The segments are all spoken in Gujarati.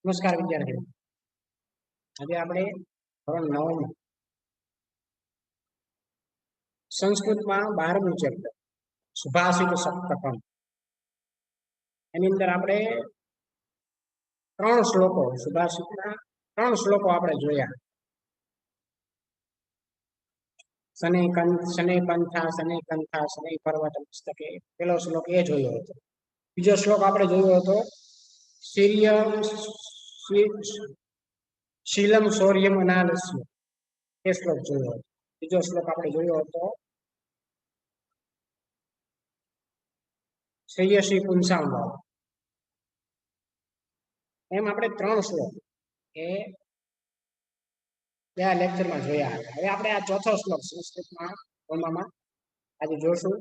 નમસ્કાર વિદ્યાર્થીઓ, આજે આપણે ધોરણ 9 સંસ્કૃતમાં 12મું ચેપ્ટર સુભાષિત સપ્તકમ એની અંદર આપણે 3 શ્લોકો સુભાષિતના 3 શ્લોકો આપણે જોયા. શને કંથા શને પર્વત પુસ્તકે પેલો શ્લોક એ જોયો હતો. બીજો શ્લોક આપણે જોયો હતો શીલમ શૌર્યમ અનાલસ્ય, એ શ્લોક જોયો હતો. બીજો શ્લોક આપણે જોયો હતો શ્રેયસી પુંસામ ભાવ. એમ આપણે 3 શ્લોક એ ગયા લેક્ચરમાં જોયા હતા. હવે આપણે આ ચોથો શ્લોક સંસ્કૃતમાં ઓમામાં આજે જોશું.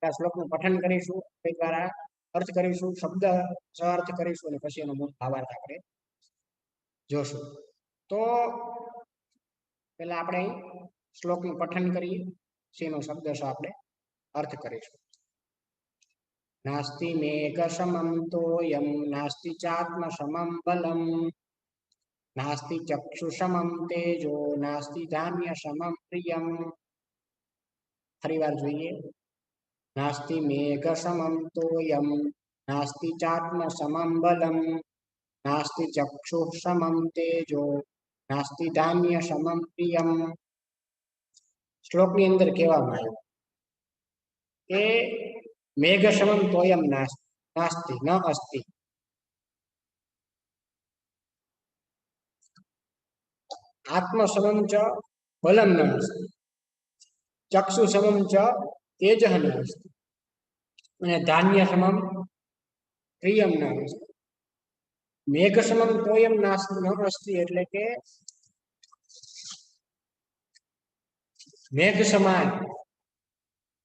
આ શ્લોકનું પઠન કરીશું, તે દ્વારા અર્થ કરીશું, શબ્દ અર્થ કરીશું અને પછી એનો મૂળ ભાવાર્થ આપણે જોશું. તો પહેલા આપણે શ્લોકનું પઠન કરીએ, શેનો શબ્દ આપણે અર્થ કરીશું. નાસ્તિ મેઘ સમમ તોયમ નાસ્તિ ચાત્મ સમમ બલમ નાસ્તિ ચક્ષુ સમમ તેજો નાસ્તિ ધાન્ય સમમ પ્રિયમ. ફરીવાર જોઈએ. નાસ્તિ મેઘ સમમ તોયમ નાસ્તિ ચાત્મ સમમ બલમ નાસ્તિ ચક્ષુ સમમ તેજો નાસ્તિ ધાન્ય સમમ પ્રિયમ. શ્લોકની અંદર કહેવામાં આવ્યું કે મેઘ સમમ તોયમ નાસ્તિ ન અસ્તિ. આત્મ સમમ ચ બલમ ન અસ્તિ, ચક્ષુ સમમ ચ તેજઃ ન અસ્તિ અને ધાન્ય સમમ પ્રિયમ ન અસ્તિ. મેઘ સમમ તોયમ ન અસ્તિ એટલે કે મેઘ સમાન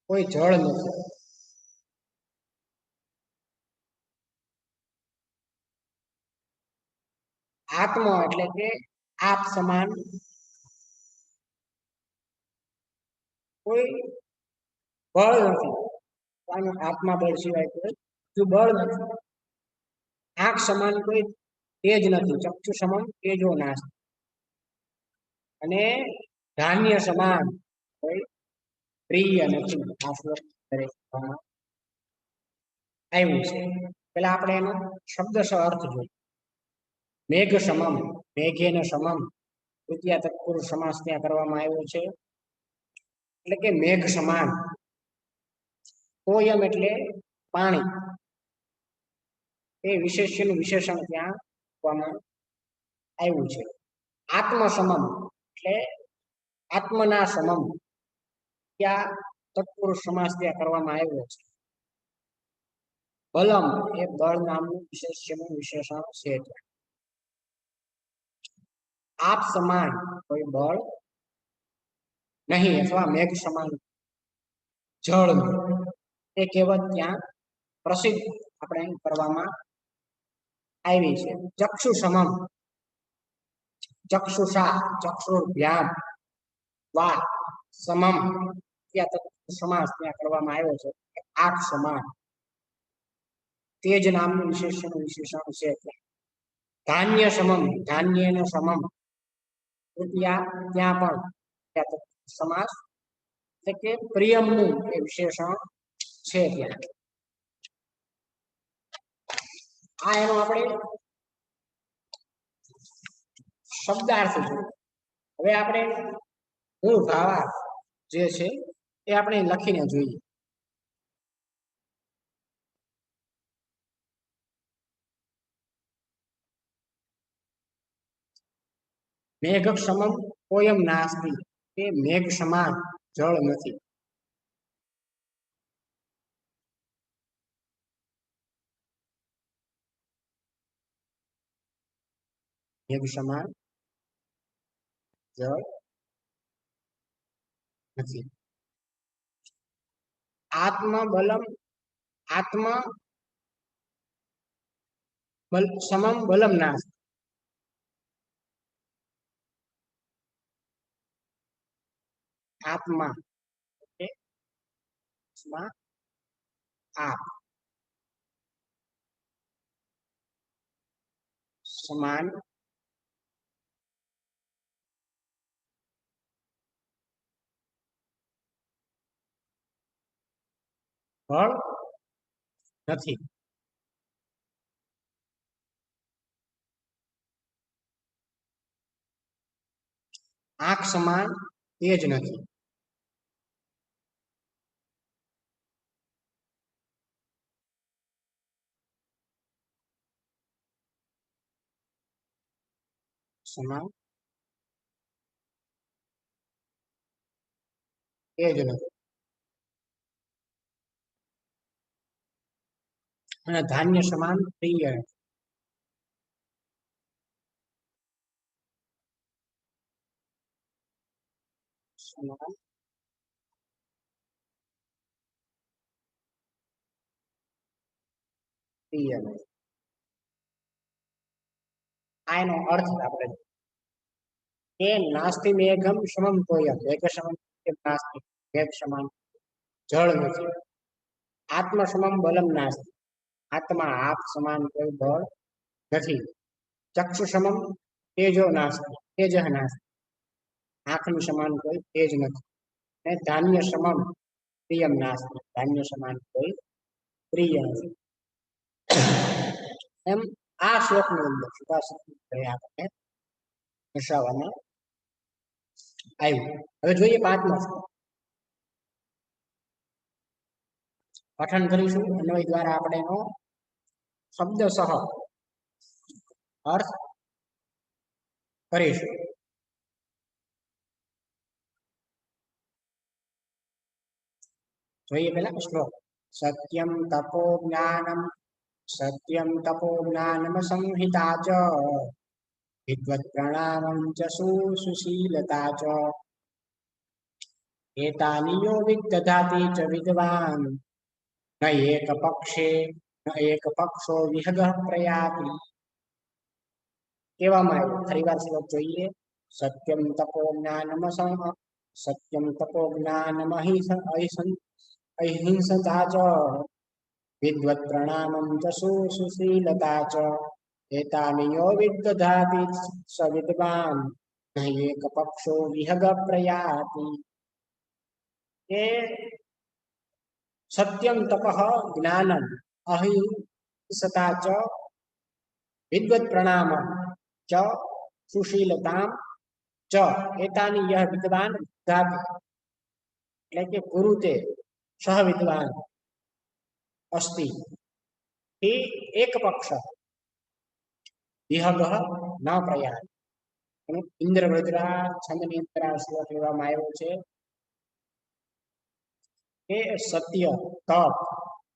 કોઈ જળ નથી. આત્મ એટલે કે આપ સમાન કોઈ બળ નથી. આત્મા બળ સિવાય કોઈ બળ નથી. આંખ સમાન કોઈ તેજ નથી. ચક્ષુ સમાન તેજો નાસ્તિ અને ધાન્ય સમાન કોઈ પ્રિય નથી. આ શ્લોક આવ્યું છે. પેલા આપણે એનો શબ્દશ અર્થ જોઈએ. મેઘ સમમ, મેઘેન સમમ, તૃતીય તત્પુરુષ સમાસ ત્યાં કરવામાં આવ્યો છે. એટલે કે મેઘ સમાન. તોયમ એટલે પાણી, એ વિશેષ્યનું વિશેષણ ત્યાં આપવામાં આવ્યું છે. આત્મ સમમ એટલે આત્મના સમમ, ત્યાં તત્પુરુષ સમાસ ત્યાં કરવામાં આવ્યો છે. બલમ એ બળ નામનું વિશેષ્યનું વિશેષણ છે. આપ સમાન કોઈ બળ નહીં અથવા મેઘ સમાન જળ એ કહેવત ત્યાં પ્રસિદ્ધ આપણે કરવામાં આવી છે. ચક્ષુ સમમ, ચક્ષુષા ચક્ષુર્ભ્યામ વા સમમ, ત્યાં સમાસ ત્યાં કરવામાં આવ્યો છે. આપ સમાન, તેજ નામનું વિશેષણ છે. ધાન્ય સમમ, ધાન્યનો સમમ, ત્યાં પણ સમાસ એટલે કે પ્રિયમનું એ વિશેષણ છે. ત્યાં આ એનો આપણે શબ્દાર્થ જોઈએ. હવે આપણે મૂળ ભાવાર્થ જે છે એ આપણે લખીને જોઈએ. મેઘ સમમ કોયમ નાસ્તિ, એ મેઘ સમાન જળ નથી. મેઘ સમાન જળ નથી. આત્મ બલમ, આત્મ સમમ બલમ નાસ્તિ. આત્મા આપ સમાન ફળ નથી. આંખ સમાન તેજ નથી. સમાન તેજ નથી. અને ધાન્ય સમાન પ્રિય નથી. સમાન પ્રિય નથી. આ એનો અર્થ આપણે કે નાસ્તિ મેઘમ સમમ તોયમ મેઘ સમમ નાસ્તિ મેઘ સમાન જળ નથી. આત્મ સમમ બલમ નાસ્તિ આત્મા આપ સમાન કોઈ બળ નથી. ચક્ષુ સમમ તેજો નાસ્તિ તેજ નાસ્તિ આંખની સમાન કોઈ તેજ નથી. અને ધાન્ય સમમ પ્રિયમ નાસ્તિ ધાન્ય સમાન કોઈ પ્રિય નથી. એમ આ શ્લોકની અંદર સુભાષિત આપણે દર્શાવવામાં આવ્યું. હવે જોઈએ પાંચમો શ્લોક. પઠન કરીશું અન્વય દ્વારા આપણે એનો શબ્દસહ અર્થ કરીશું. જોઈએ પેલા શ્લોક. સત્યમ તપો જ્ઞાનમ સંહિતા ચ વિદ્વત પ્રણામં ચ સુશીલતા ચ એતાની યો વિદધાતિ ચ વિદ્વાન ન એક પક્ષો વિહગ પ્રયાતિ. કહેવામાં આવ્યું ફરીવાર શ્લોક જોઈએ. સત્યમ તપો જ્ઞાનમ અહિંસતા ચ વિદ્વત પ્રણામં ચ સુશીલતા ચ એતાની યો વિદધાતિ સ વિદ્વાન ન એક પક્ષો વિહગ પ્રયાતિ. કે સત્યમ તપઃ જ્ઞાનમ અહિંસતા ચ વિદ્વત પ્રણામ ચ સુશીલતામ ચ એતાની યહ વિદ્વાન વિદ્ધાતિ. એટલે કે ગુરુતે સહ વિદ્વાન અસ્તિ એ એક પક્ષ વિહગ ન પ્રયાત. ઇન્દ્ર વજ્રા છંદની અંદર આ શ્લોક લેવામાં આવ્યો છે કે સત્ય તપ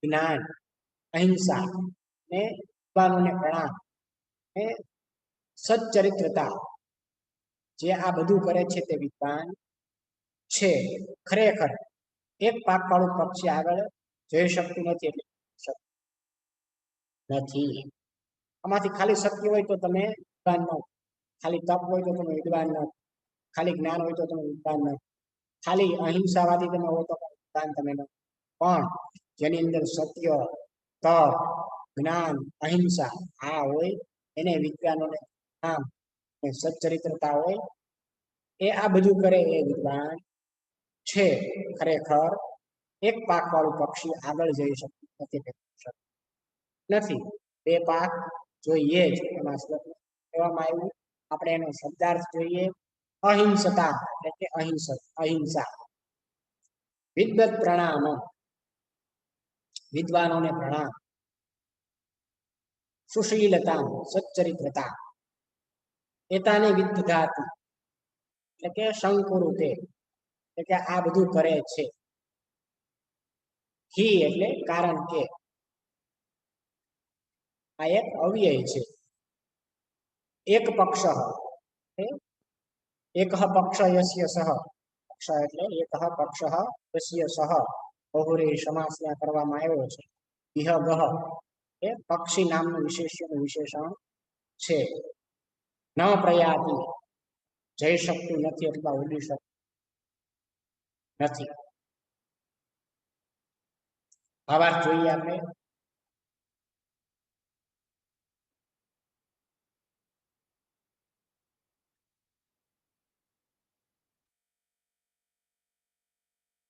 જ્ઞાન અહિંસા ને વિદ્વાનોને પ્રણામ ને સચ્ચરિત્રતા જે આ બધું કરે છે તે વિદ્વાન છે. ખરેખર એક પાકવાળું પક્ષી આગળ જઈ શકતું નથી એટલે નથી. આમાંથી ખાલી સત્ય હોય તો તમે વિદ્વાન ન, ખાલી તપ હોય તો તમે વિદ્વાન ન, ખાલી જ્ઞાન હોય તો તમે વિદ્વાન ન, ખાલી અહિંસાવાદી તમે હો તો વિદ્વાન તમે ન. પણ જેની અંદર સત્ય તપ જ્ઞાન અહિંસા આ હોય એને વિદ્વાનોને નામ સચ્ચરિત્રતા હોય એ આ બધું કરે એ વિદ્વાન છે. ખરેખર એક પાકવાળું પક્ષી આગળ જઈ શકતું નથી. બે પાક જોઈએ જ એમાં શ્લોક કહેવામાં આવ્યું. આપણે એનો શબ્દાર્થ જોઈએ. અહિંસતા એટલે કે અહિંસા. વિદ્વત પ્રણામ વિદ્વાનોને પ્રણામ. સુશીલતા સચ્ચરિત્રતા એતાની વિદ્ધાતિ એટલે કે શંકુરુતે એટલે કે આ બધું કરે છે. હિ એટલે કારણ કે આ એક અવ્યય છે. એક પક્ષ એક પક્ષ યસ્ય સહ પક્ષ એટલે એક પક્ષ યસ્ય સહ બહુરી સમાસ ત્યાં કરવામાં આવ્યો છે. વિહગ એ પક્ષી નામનું વિશેષ્યનું વિશેષણ છે. ન પ્રયાતિ જઈ શકતું નથી અથવા ઉડી શકતું નથી. ભાવાર્થ જોઈએ આપણે.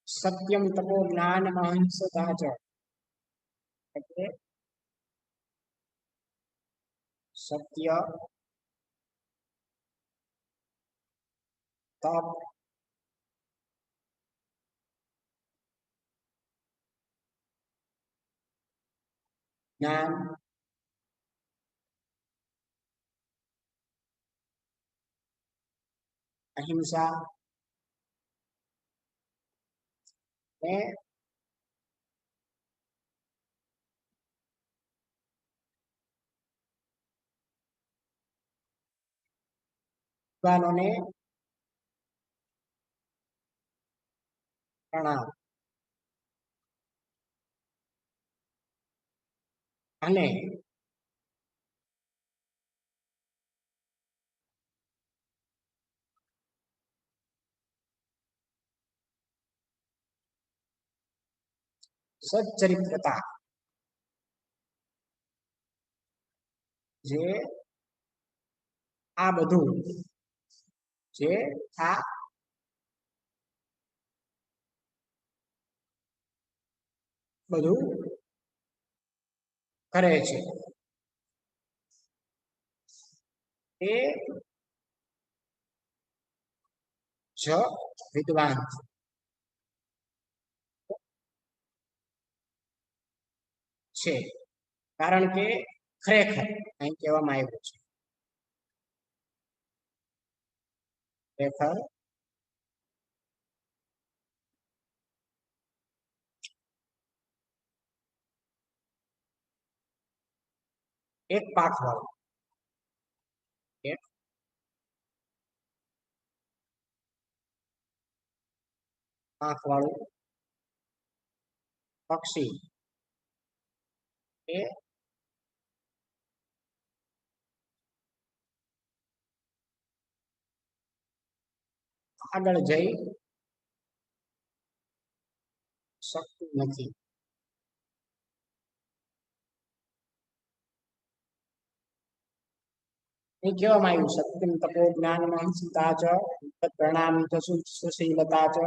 સત્યમ તપો જ્ઞાન અહિંસા ચ એટલે સત્ય તપ જ્ઞાન અહિંસા ને વિદ્વાનોને પ્રણામ અને સચ્ચરિત્રતા જે આ બધું જે આ બધું કરે છે એ જ વિદ્વાન છે કારણ કે ખરેખર અહીં કહેવામાં આવ્યું છે ખરેખર એક પાઠ વાળું એક પાંખ વાળું પક્ષી એ આગળ જઈ શકતું નથી એ કહેવામાં આવ્યું સત્યમ તપો જ્ઞાન અહિંસા ચ પ્રણામ સુશીલતા ચ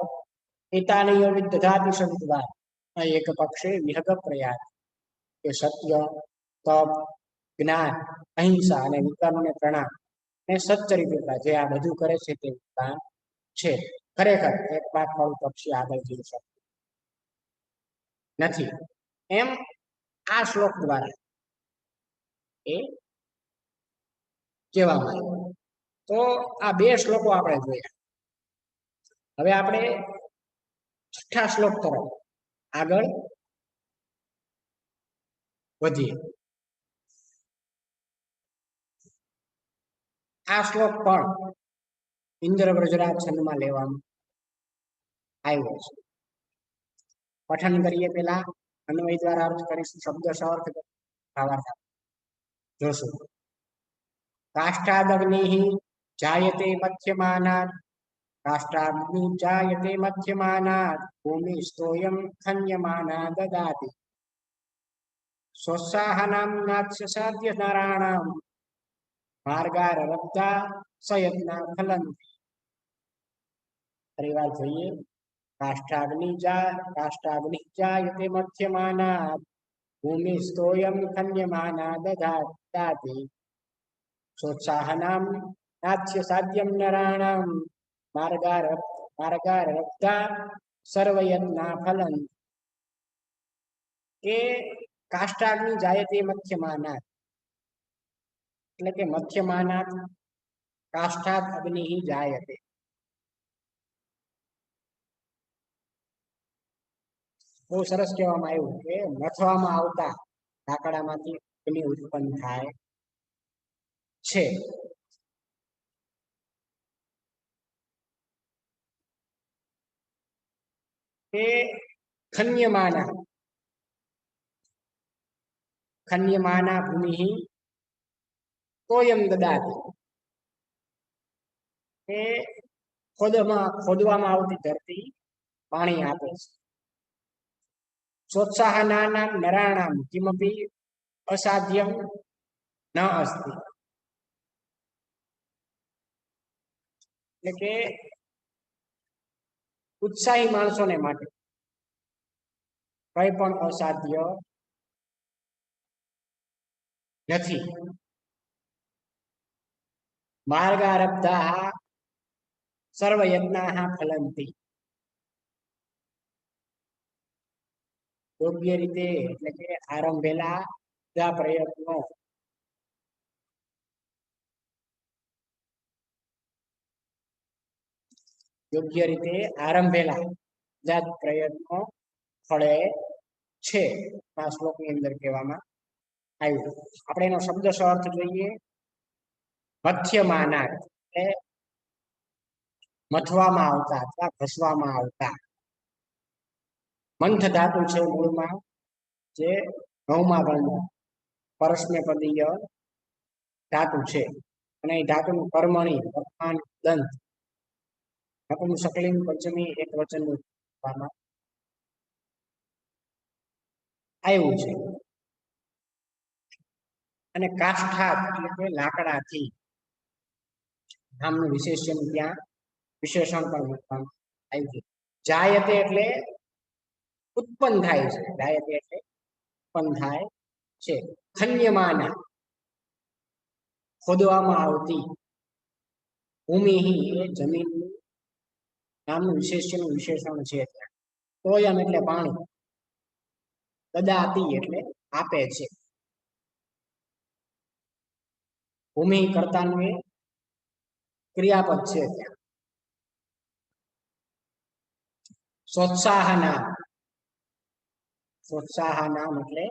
એતાનયો વિદધાતિ સંવિદ્વાન એક પક્ષે વિહગ પ્રયાસ કે સત્ય તપ જ્ઞાન અહિંસા અને વિદ્વાનોને પ્રણામ અને સચ્ચરિત્રતા જે આ બધું કરે છે તે વિદ્વાન છે ખરેખર એક પાઠ વાળું પક્ષી આગળ જઈ શકતું નથી એમ આ શ્લોક દ્વારા એ કહેવામાં આવ્યું તો આ બે શ્લોકો આપણે જોયા હવે આપણે છઠ્ઠા શ્લોક તરફ આગળ વધીએ આ શ્લોક પણ ઇન્દ્ર વ્રજરાજ છંદમાં લેવામાં આવ્યો છે પઠન કરીએ પેલા અન્વય દ્વારા અર્થ કરીશું શબ્દ સઅર્થ ભાવાર્થ જોશું કાષ્ટાદગ્નિ જાયતે મધ્યમાનાત કાષ્ટાગ્નિ જાયતે મધ્યમાનાત ભૂમિસ્તોયં ખન્યમાના દદાતિ સોત્સાહનામ નાત્સ્ય સાધ્ય નારાણામ માર્ગાર રબ્ધા સયત્ના ફલંતિ પરિવાર જોઈએ કાષ્ટાગ્નિ જાયતે મધ્યમાનાત ભૂમિસ્તોયં ખન્યમાના દદાતિ સોત્સાહનામ નાત્સ્ય સાધ્યમ નરાણામ માર્ગાર રબ્ધા સર્વયત્ના ફલંતિ કે કાષ્ટાગ્નિ જાયતે મધ્યમાનાત એટલે કે મધ્યમાનાત કાષ્ટાદ અગ્નિ જાયતે બહુ સરસ કહેવામાં આવ્યું કે મથવામાં આવતા લાકડામાંથી અગ્નિ ઉત્પન્ન થાય છે તે ખન્યમાના ભૂમિ તોયમ દદાતિ એ ખોદવામાં આવતી ધરતી પાણી આપે છે સોત્સાહનાનામ નરાણામ કિમપી અસાધ્યમ ન અસ્તિ એટલે કે ઉત્સાહી માણસોને માટે કંઈ પણ અસાધ્ય નથી. માર્ગારબ્ધાઃ સર્વયજ્ઞાઃ ફલંતિ. યોગ્ય રીતે એટલે કે આરંભેલા બધા પ્રયત્નો યોગ્ય રીતે આરંભેલા બધા પ્રયત્નો ફળે છે. આ શ્લોકની અંદર કહેવામાં આવ્યું. આપણે એનો શબ્દશઃ અર્થ જોઈએ. મથ્યમાના એટલે મથવામાં આવતા અથવા ઘસવામાં આવતા. મંથ ધાતુ છે મૂળમાં, જે 9મા ગણનો પરસ્મૈપદીય ધાતુ છે. અને એ ધાતુનું કર્મણી વર્તમાન દંત નપુંસકલિંગ પંચમી એક વચનનું આવ્યું છે. અને કાષ્ઠાત એટલે કે લાકડાથી નામનું વિશેષણ ત્યાં વિશેષણ પણ મૂકવામાં આવ્યું છે. જાયતે એટલે ઉત્પન્ન થાય છે. જાયતે એટલે ઉત્પન્ન થાય છે. ખન્યમાના ખોદવામાં આવતી. ભૂમિ એ જમીનનું નામનું વિશેષણ છે. ત્યાં તોયમ એટલે પાણી, દદાતી એટલે આપે છે. ભૂમિ કર્તાનું એ ક્રિયાપદ છે. ત્યાં સોત્સાહ નામ એટલે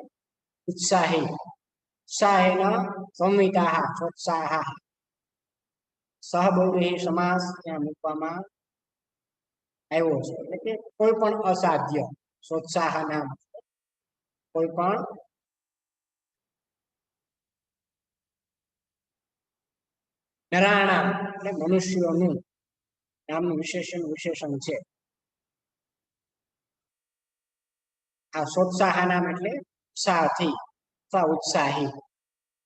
ઉત્સાહી. ઉત્સાહેન સંવિતાઃ સોત્સાહ. સહબહુવ્રીહી સમાસ ત્યાં મૂકવામાં આવ્યો છે. એટલે કે કોઈ પણ અસાધ્ય. સોત્સાહ નામ કોઈ પણ નરાણામ એટલે મનુષ્યોનું નામનું વિશેષણ છે. આ સોત્સાહ નામ એટલે ઉત્સાહથી, ઉત્સાહી.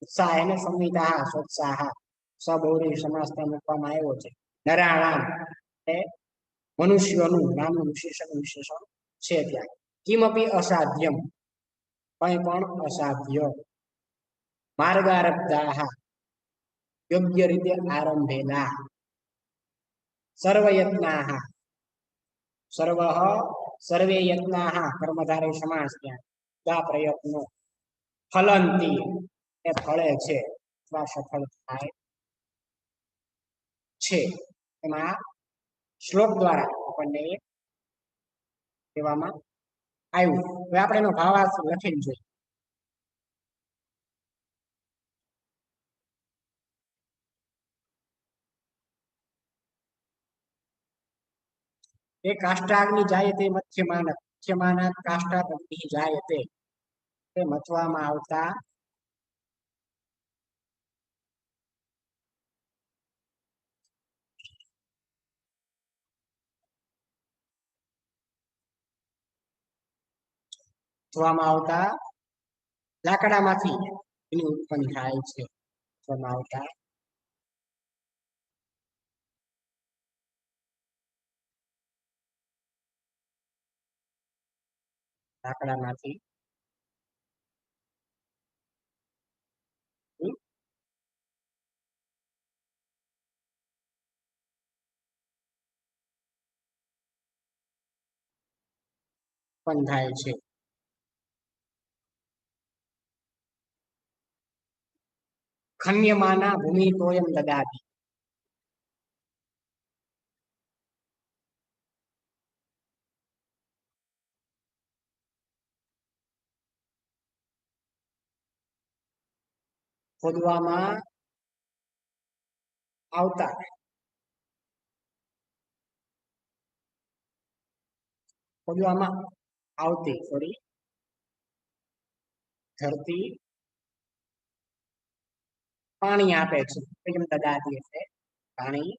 ઉત્સાહ એને સંવિતા સોત્સાહ સબહુવ્રીહી સમાસ ત્યાં મૂકવામાં આવ્યો છે. નરાણામ એટલે મનુષ્યોનું નામનું વિશેષણ છે. ત્યાં કિમપી અસાધ્યમ કંઈ પણ અસાધ્ય. માર્ગારબ્ધાઃ યોગ્ય રીતે આરંભેલા. સર્વયત્નાઃ સર્વઃ સર્વે યત્નાઃ કર્મધારય સમાસ ત્યાં બધા પ્રયત્નો ફલંતી એ ફળે છે અથવા સફળ થાય છે. એમાં શ્લોક દ્વારા આપણને કહેવામાં આવ્યું. હવે આપણે એનો ભાવાર્થ લખીને જોઈએ. એ કાષ્ટાગ્નિ જાયતે મથ્યમાનાત કાષ્ટાત અગ્નિ જાયતે. તે મથવામાં આવતા લાકડામાંથી એની ઉત્પન્ન થાય છે. આવતા લાકડામાંથી ઉત્પન્ન થાય છે. ખન્યમાના ભૂમિ તોયમ દદાતિ. ખોદવામાં આવતા આવતી ધરતી પાણી આપે છે. તોયમ દદાતિ એટલે પાણી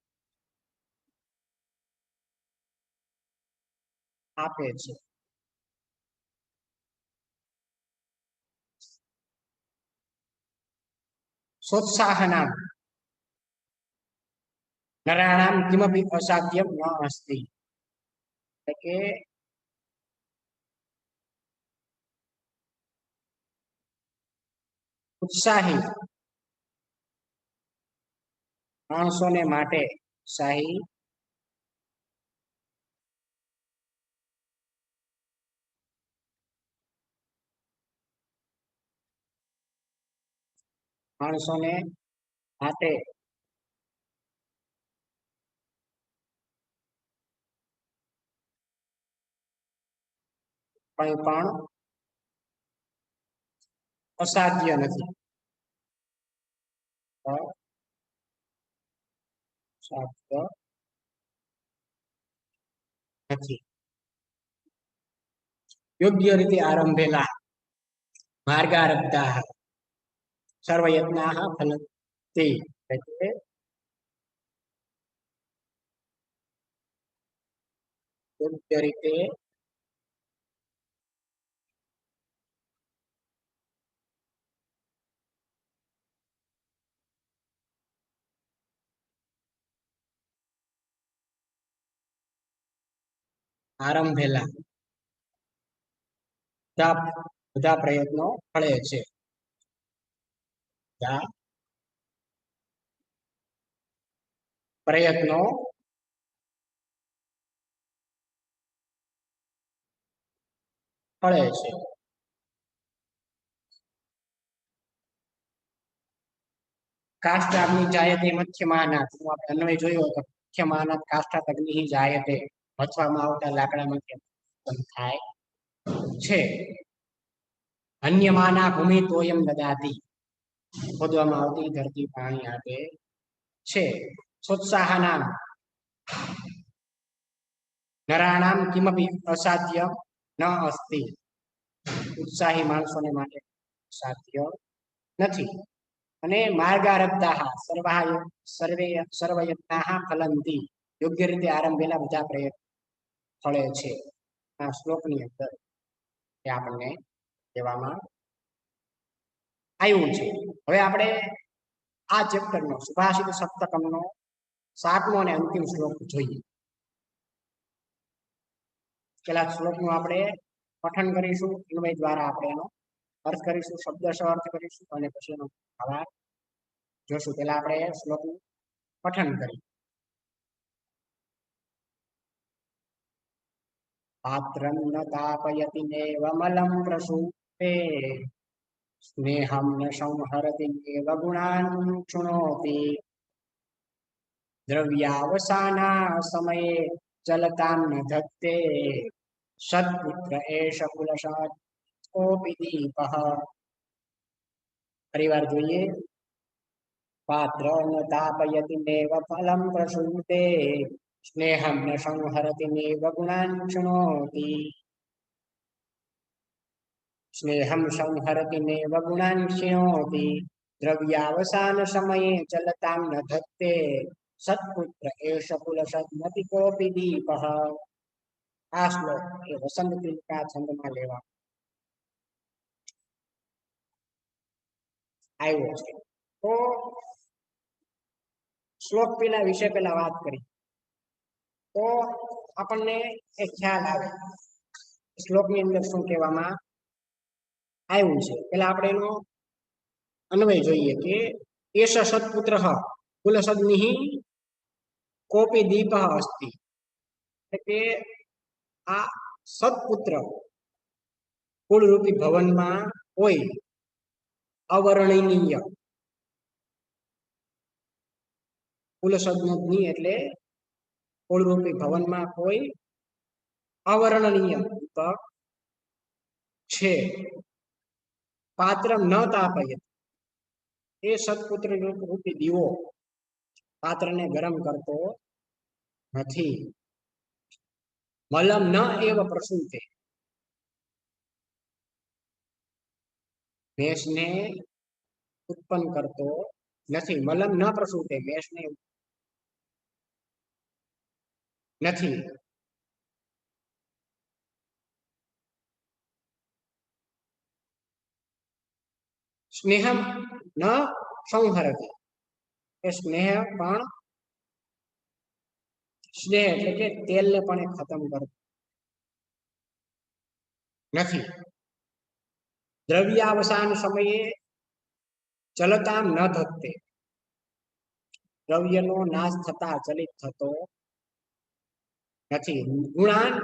આપે છે. સોત્સાહનામ નરાણામ કિમપી અસાધ્યમ ન અસ્તિ. એટલે કે ઉત્સાહી માણસોને માટે ઉત્સાહી માણસોને માટે કંઈ પણ અસાધ્ય નથી. અસાધ્ય નથી. યોગ્ય રીતે આરંભેલા માર્ગારબ્ધાઃ સર્વયત્નાઃ ફલંતિ. એટલે યોગ્ય રીતે આરંભેલા બધા પ્રયત્નો ફળે છે. બધા પ્રયત્નો ફળે છે. કાષ્ટાગ્નિ જાયતે મથ્યમાનાત. આપણે અન્વય જોયો હતો. મથ્યમાનાત કાષ્ટાગ્નિ જાયતે. મથવામાં આવતા લાકડામાંથી ઉત્પન્ન થાય છે. અન્યમાના ભૂમિ તોયમ દદાતિ. ખોદવામાં આવતી ધરતી પાણી આપે છે. સોત્સાહનામ નરાણામ કિમપી અસાધ્ય ન અસ્તિ. ઉત્સાહી માણસોને માટે સાધ્ય નથી. અને માર્ગારબ્ધાઃ સર્વયત્નાઃ ફલંતિ. યોગ્ય રીતે આરંભેલા બધા પ્રયત્નો ફળે છે. આ શ્લોકની અંદર એ આપણને કહેવામાં આવ્યું છે. હવે આપણે આ ચેપ્ટરનો સુભાષિત સપ્તકમનો 7મો અને અંતિમ શ્લોક જોઈએ. પેલા શ્લોકનું આપણે પઠન કરીશું. અન્વય દ્વારા આપણે એનો અર્થ કરીશું, શબ્દશ અર્થ કરીશું અને પછી એનો ભાવાર્થ જોશું. પેલા આપણે શ્લોકનું પઠન કરીએ. પાત્રં ન તાપયતિ નેવમલં પ્રસૂતે સ્નેહં ન સંહરતિ નેવ ગુણાન શૃણોતિ દ્રવ્યાવસાના સમયે ચલતાં ન ધત્તે સત્પુત્ર એષ કુલશાત કોપી દીપઃ. ફરીવાર જોઈએ. પાત્ર ન તાપયતિ નેવ ફલં પ્રસૂતે સ્નેહં ન સંહરતિ નેવ ગુણાન શૃણોતિ. સ્નેહં સંહરતિ નેવ ગુણાન શૃણોતિ દ્રવ્યાવસાન સમયે ચલતાં ન ધત્તે સત્પુત્ર એષ કુલશત કોપી દીપઃ. આ શ્લોક એ વસંત પિલકા છંદમાં લેવા આવ્યો છે. તો શ્લોક પેલા વિશે પેલા વાત કરી તો આપણને એક ખ્યાલ આવે શ્લોકની અંદર શું કહેવામાં આવ્યું છે. પેલા આપણે એનો અન્વય જોઈએ કે એષ સત્પુત્ર કુલસદ્મિ કોપી દીપ અસ્તિ. એટલે આ સત્પુત્ર કુળરૂપી ભવનમાં કોઈ અવર્ણનીય કુલસદ્મિ એટલે કુળરૂપી ભવનમાં કોઈ અવર્ણનીય દીપક છે. પાત્ર ન તાપયત. એ સત્પુત્ર રૂપી દીવો પાત્રને ગરમ કરતો નથી. મલમ ન એવ પ્રસૂતે. મેષને ઉત્પન્ન કરતો નથી. મલમ ન પ્રસૂતે. મેષને નથી. સ્નેહમ ન સંહરતિ. એ સ્નેહ પણ સ્નેહ એટલે કે તેલને પણ ખતમ કરતો નથી. દ્રવ્યાવસાન સમયે ચલતામ ન ધત્તે, દ્રવ્યનો નાશ થતા ચલિત થતો નથી. ગુણાન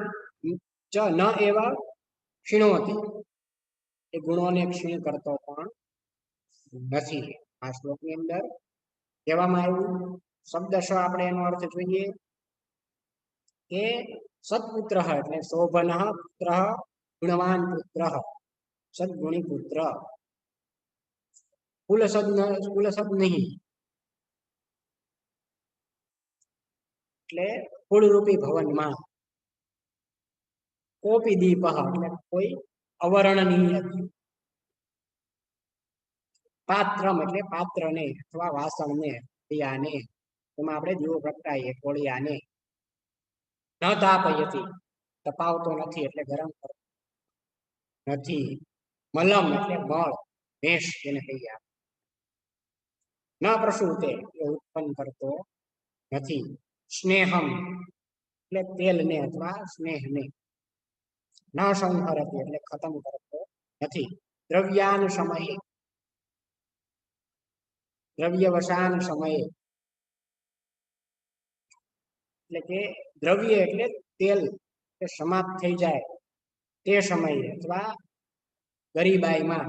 ચ ન એવા ક્ષીણોતી, એ ગુણોને ક્ષીણ કરતો પણ નથી. આ શ્લોકની અંદર કહેવામાં આવ્યું, શબ્દશ આપણે એનો અર્થ જોઈએ કે સત્પુત્ર એટલે શોભન પુત્ર, ગુણવાન પુત્ર, સદગુણી પુત્ર. કુલસદ નહીં એટલે કુળરૂપી ભવનમાં કોપી દીપ એટલે કોઈ અવર્ણનીય પાત્રમ એટલે પાત્રને અથવા વાસણને, દિયાને, એમાં આપણે દીવો પ્રગટાઈએ, કોળિયાને ન તાપયતી, તપાવતો નથી એટલે ગરમ કરતો નથી. મલમ એટલે મળ, મેષ એને કહીએ. ન પ્રસૂતે એ ઉત્પન્ન કરતો નથી. સ્નેહમ એટલે તેલને અથવા સ્નેહને. ન સંહરતી એટલે ખતમ કરતો નથી. દ્રવ્યાન સમયે, દ્રવ્યવસાન સમયે એટલે કે દ્રવ્ય એટલે તેલ એ સમાપ્ત થઈ જાય તે સમયે અથવા ગરીબાઈમાં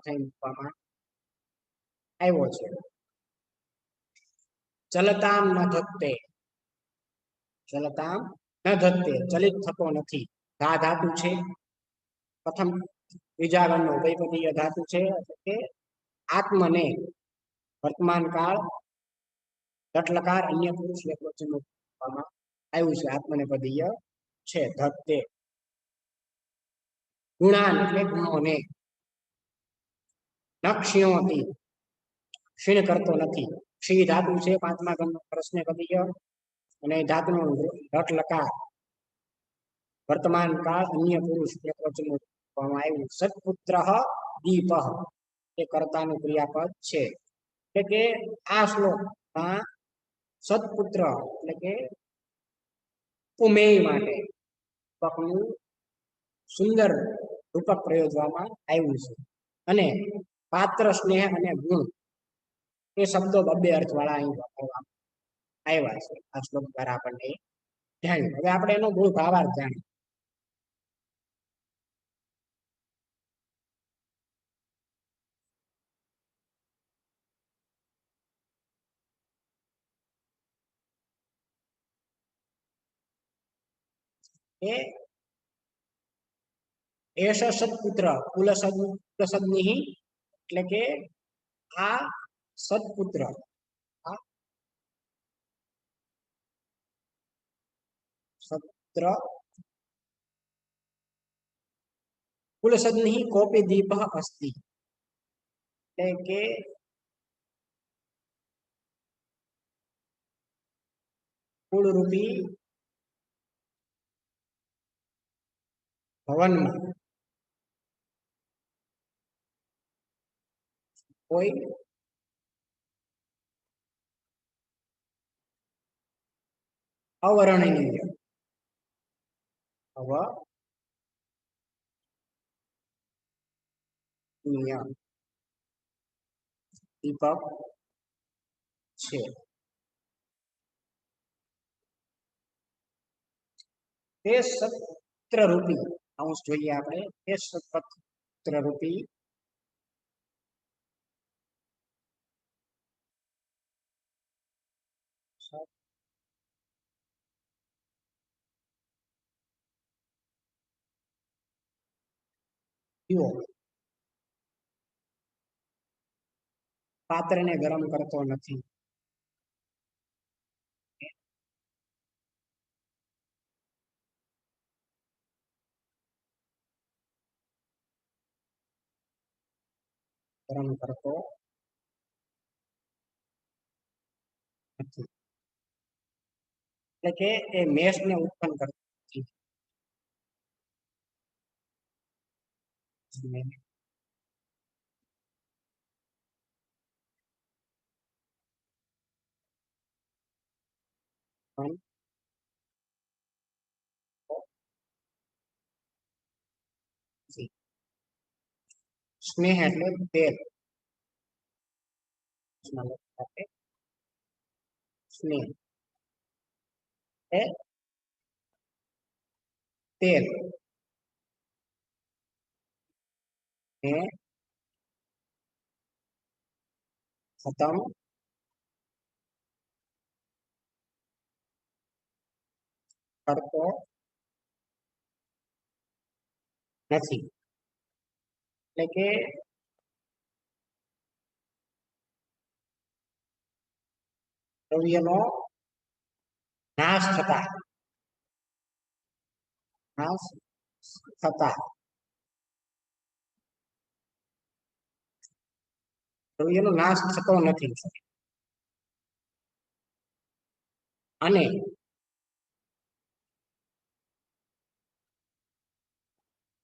થઈ મૂકવામાં આવ્યો છે. ચલતામ ન ધત્તે, ચલતામ ન ધત્તે ચલિત થતો નથી. ધા ધાતુ છે, પ્રથમ બીજા ગણનો ઉભયપદીય ધાતુ છે, એટલે કે આત્મને વર્તમાન કાળ તટલકાર અન્ય પુરુષ એકવચન મૂકવામાં આવ્યું છે. આત્મનેપદીય છે. ધત્તે ગુણાન એટલે ગુણોને, ન ક્ષીણોતી ક્ષીણ કરતો નથી. ક્ષી ધાતુ છે, પાંચમા ગણનો પ્રશ્નપદીય, અને ધાતુનો રટ લકાર વર્તમાન કાળ અન્ય પુરુષ એકવચન મૂકવામાં આવ્યું. સત્પુત્ર દીપ એ કર્તાનું ક્રિયાપદ છે. એટલે કે આ શ્લોકમાં સત્પુત્ર એટલે કે ઉપમેય માટે પકનું સુંદર રૂપક પ્રયોજવામાં આવ્યું છે. અને પાત્ર, સ્નેહ અને ગુણ એ શબ્દો બબ્બે અર્થ વાળા અહીં વાપરવામાં આવ્યા છે. આ શ્લોક દ્વારા આપણને જાણ્યું. હવે આપણે એનો મૂળ ભાવાર્થ જાણીએ. એષ સત્પુત્ર કુલસદની એટલે કે આ સત્પુત્ર, આ સત્ર કુલસદની કોપી દીપ અસ્તિ, એટલે કે કુળરૂપી ભવનમાં કોઈ અવર્ણનીય દીપક છે. તે સત્ર રૂપી અંશ જોઈએ આપણે. તે સત્ર રૂપી પાત્રને ગરમ કરતો નથી. ગરમ કરતો નથી એટલે કે એ મેષને ઉત્પન્ન કરતો નથી. સ્નેહ એટલે તેલ. સ્નેહ એ તેલ ને ખતમ કરતો નથી. એટલે કે દ્રવ્યનો નાશ થતા નાશ થતા દ્રવ્યનો નાશ થતો નથી અને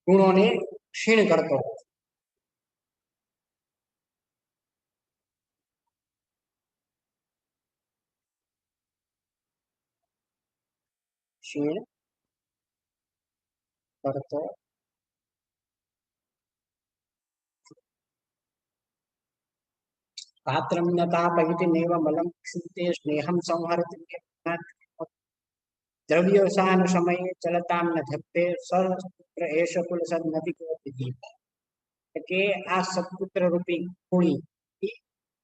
ગુણોને ક્ષીણ કરતો ક્ષીણ કરતો પાત્રમ ન તાપયતિ નૈવ મલમ ક્ષુતે સ્નેહમ સંહરતિ દ્રવ્યોસાન સમયે ચલતામ ન ધત્તે સર એષ કુલ સદ નથી કહેતી. કે આ સત્પુત્ર રૂપી કુણી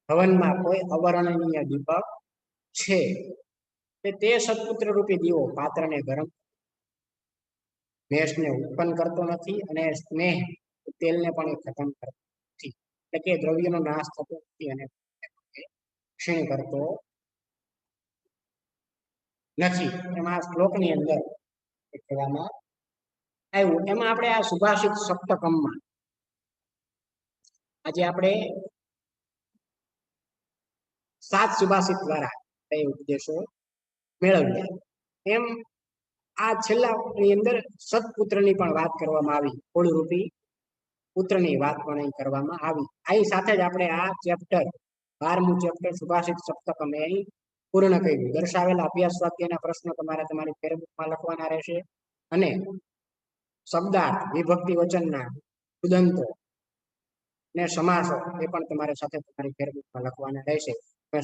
ભવનમાં કોઈ અવર્ણનીય દીપક છે તે સત્પુત્ર રૂપી દીવો પાત્રને ગરમ મેષને ઉત્પન્ન કરતો નથી અને સ્નેહ તેલને પણ એ ખતમ કરતો નથી. એટલે કે દ્રવ્યનો નાશ થતો નથી અને ક્ષીણ કરતો નથી. એમાં શ્લોકની અંદર કહેવામાં આવ્યું. એમાં આપણે આ સુભાષિત સપ્તકમમાં આજે આપણે 7 સુભાષિત દ્વારા એ ઉપદેશો મેળવ્યા. એમ આ છેલ્લાની અંદર સત્પુત્રની પણ વાત કરવામાં આવી. કુળરૂપી પુત્રની વાત પણ અહીં કરવામાં આવી. અહીં સાથે જ આપણે આ ચેપ્ટર 12મું ચેપ્ટર સુભાષિત સપ્તકમ અહીં પૂર્ણ કર્યું. દર્શાવેલા અભ્યાસ સ્વાધ્યાયના પ્રશ્નો તમારે તમારી ફેરબુકમાં લખવાના રહેશે અને શબ્દાર્થ વિભક્તિ વચનના ઉદંતો ને સમાસો એ પણ તમારે સાથે તમારી ફેરબુકમાં લખવાના રહેશે.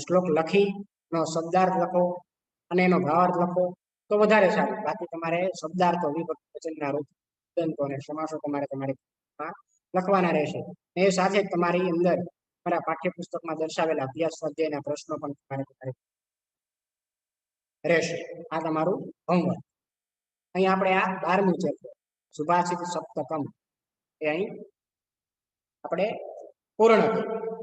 શ્લોક લખી એનો શબ્દાર્થ લખો અને એનો ભાવાર્થ લખો તો વધારે સારું. બાકી તમારે શબ્દાર્થો વિભક્તિ વચનના રૂપ ઉદંતો અને સમાસો તમારે તમારી લખવાના રહેશે. એ સાથે જ તમારી અંદર તમારા પાઠ્યપુસ્તકમાં દર્શાવેલા અભ્યાસ સ્વાધ્યાયના પ્રશ્નો પણ તમારે રહેશે. આ તમારું હોમવર્ક. અહીં આપણે આ 12મું ચેપ્ટર સુભાષિત સપ્તકમ એ અહીં આપણે પૂર્ણ કર્યું.